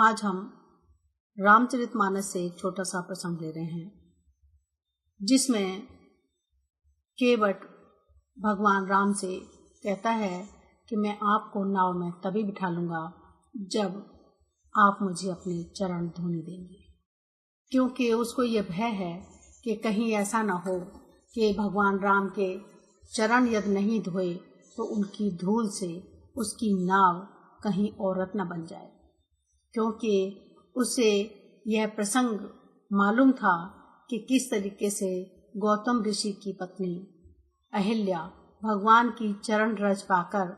आज हम रामचरितमानस से एक छोटा सा प्रसंग ले रहे हैं, जिसमें केवट भगवान राम से कहता है कि मैं आपको नाव में तभी बिठा लूंगा जब आप मुझे अपने चरण धोने देंगे, क्योंकि उसको ये भय है कि कहीं ऐसा ना हो कि भगवान राम के चरण यदि नहीं धोए तो उनकी धूल से उसकी नाव कहीं औरत न बन जाए। क्योंकि उसे यह प्रसंग मालूम था कि किस तरीके से गौतम ऋषि की पत्नी अहिल्या भगवान की चरण रज पाकर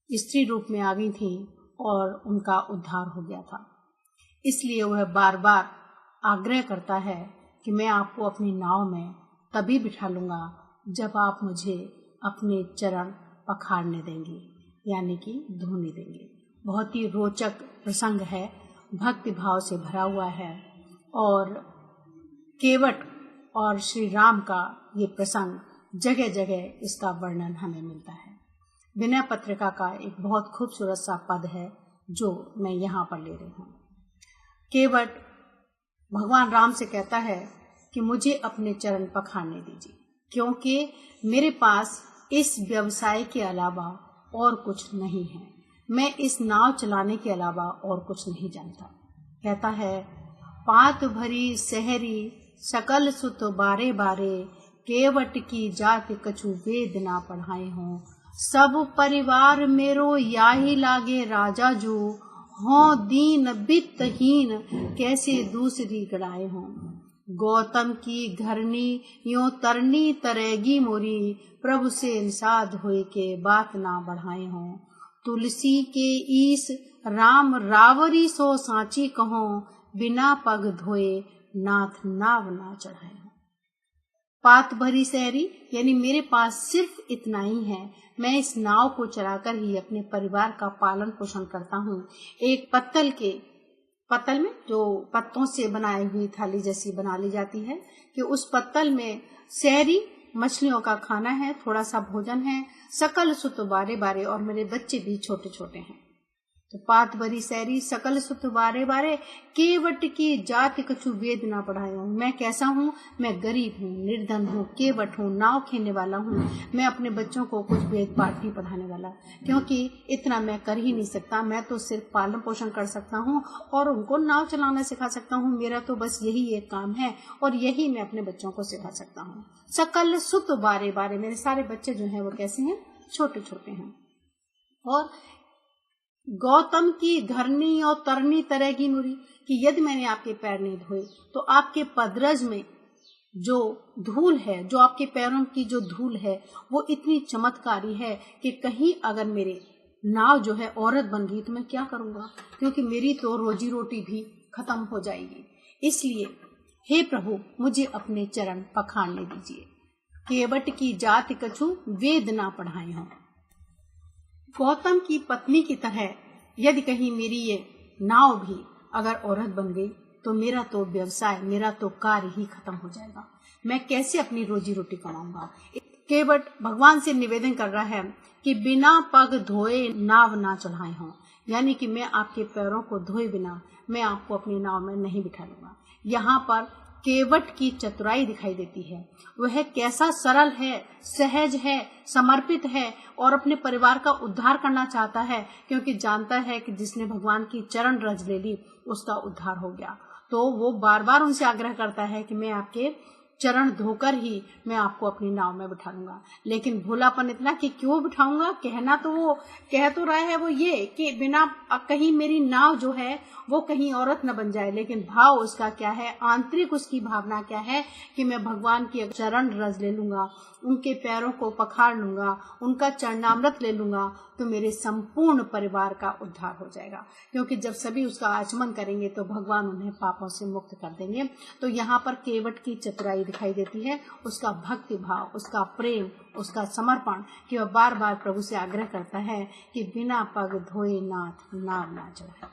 स्त्री रूप में आ गई थी और उनका उद्धार हो गया था। इसलिए वह बार बार आग्रह करता है कि मैं आपको अपनी नाव में तभी बिठा लूंगा जब आप मुझे अपने चरण पखारने देंगे, यानी कि धोने देंगे। बहुत ही रोचक प्रसंग है, भक्ति भाव से भरा हुआ है और केवट और श्री राम का ये प्रसंग जगह जगह इसका वर्णन हमें मिलता है। विनय पत्रिका का एक बहुत खूबसूरत सा पद है जो मैं यहाँ पर ले रही हूँ। केवट भगवान राम से कहता है कि मुझे अपने चरण पखारने दीजिए, क्योंकि मेरे पास इस व्यवसाय के अलावा और कुछ नहीं है। मैं इस नाव चलाने के अलावा और कुछ नहीं जानता। कहता है, पात भरी सहरी सकल सुत बारे बारे, केवट की जाति कछु वेद ना पढ़ाए हों। सब परिवार मेरो याही लागे राजा जो, हों दीन वित्तहीन कैसे दूसरी गड़ाए हों। गौतम की घरनी यो तरनी तरेगी मोरी, प्रभु से निषाद होए के बात ना बढ़ाए हों। तुलसी के ईस राम रावरी सो सांची कहो, बिना पग धोए नाथ नाव ना चढ़ाए हों। पात भरी सहरी यानी मेरे पास सिर्फ इतना ही है। मैं इस नाव को चलाकर ही अपने परिवार का पालन पोषण करता हूँ। एक पत्तल में जो पत्तों से बनाई हुई थाली जैसी बना ली जाती है कि उस पत्तल में सहरी मछलियों का खाना है, थोड़ा सा भोजन है, सकल सुत बारे बारे और मेरे बच्चे भी छोटे छोटे हैं। तो पात भरी सहरी सकल सुत बारे बारे, केवट की जाति कछु वेद ना पढ़ाए हूँ। मैं कैसा हूँ? मैं गरीब हूँ, निर्धन हूँ, केवट हूँ, नाव खेने वाला हूँ। मैं अपने बच्चों को कुछ वेद पाठ नहीं पढ़ाने वाला, क्योंकि इतना मैं कर ही नहीं सकता। मैं तो सिर्फ पालन पोषण कर सकता हूँ और उनको नाव चलाना सिखा सकता हूँ। मेरा तो बस यही एक काम है और यही मैं अपने बच्चों को सिखा सकता हूँ। सकल सुत बारे बारे, मेरे सारे बच्चे जो हैं वो कैसे हैं? छोटे छोटे हैं। और गौतम की घरनी और तरनी तरेगी मुरी, कि यदि मैंने आपके पैर नहीं धोए तो आपके पदरज में जो धूल है, जो आपके पैरों की जो धूल है वो इतनी चमत्कारी है कि कहीं अगर मेरे नाव जो है औरत बन गई तो मैं क्या करूंगा, क्योंकि मेरी तो रोजी रोटी भी खत्म हो जाएगी। इसलिए हे प्रभु, मुझे अपने चरण पखारने दीजिए। केवट की जाति कछु वेद ना पढ़ाए हों। गौतम की पत्नी की तरह यदि कहीं मेरी ये नाव भी अगर औरत बन गई तो मेरा तो व्यवसाय, मेरा तो कार्य ही खत्म हो जाएगा। मैं कैसे अपनी रोजी रोटी कमाऊंगा। केवट भगवान से निवेदन कर रहा है कि बिना पग धोए नाव ना चढ़ाए हों, यानी कि मैं आपके पैरों को धोए बिना मैं आपको अपनी नाव में नहीं बिठा लूंगा। यहाँ पर केवट की चतुराई दिखाई देती है। वह कैसा सरल है, सहज है, समर्पित है और अपने परिवार का उद्धार करना चाहता है, क्योंकि जानता है कि जिसने भगवान की चरण रज ले ली उसका उद्धार हो गया। तो वो बार बार उनसे आग्रह करता है कि मैं आपके चरण धोकर ही मैं आपको अपनी नाव में बिठा लूंगा। लेकिन भोलापन इतना कि क्यों बिठाऊंगा, कहना तो वो कह तो रहा है वो ये कि बिना कहीं मेरी नाव जो है वो कहीं औरत न बन जाए, लेकिन भाव उसका क्या है, आंतरिक उसकी भावना क्या है कि मैं भगवान की चरण रज ले लूंगा, उनके पैरों को पखार लूंगा, उनका चरणामृत ले लूंगा तो मेरे संपूर्ण परिवार का उद्धार हो जाएगा। क्योंकि जब सभी उसका आचमन करेंगे तो भगवान उन्हें पापों से मुक्त कर देंगे। तो यहाँ पर केवट की चतुराई दिखाई देती है, उसका भक्ति भाव, उसका प्रेम, उसका समर्पण, कि वह बार बार प्रभु से आग्रह करता है कि बिना पग धोए नाथ नाव ना चढ़ाए।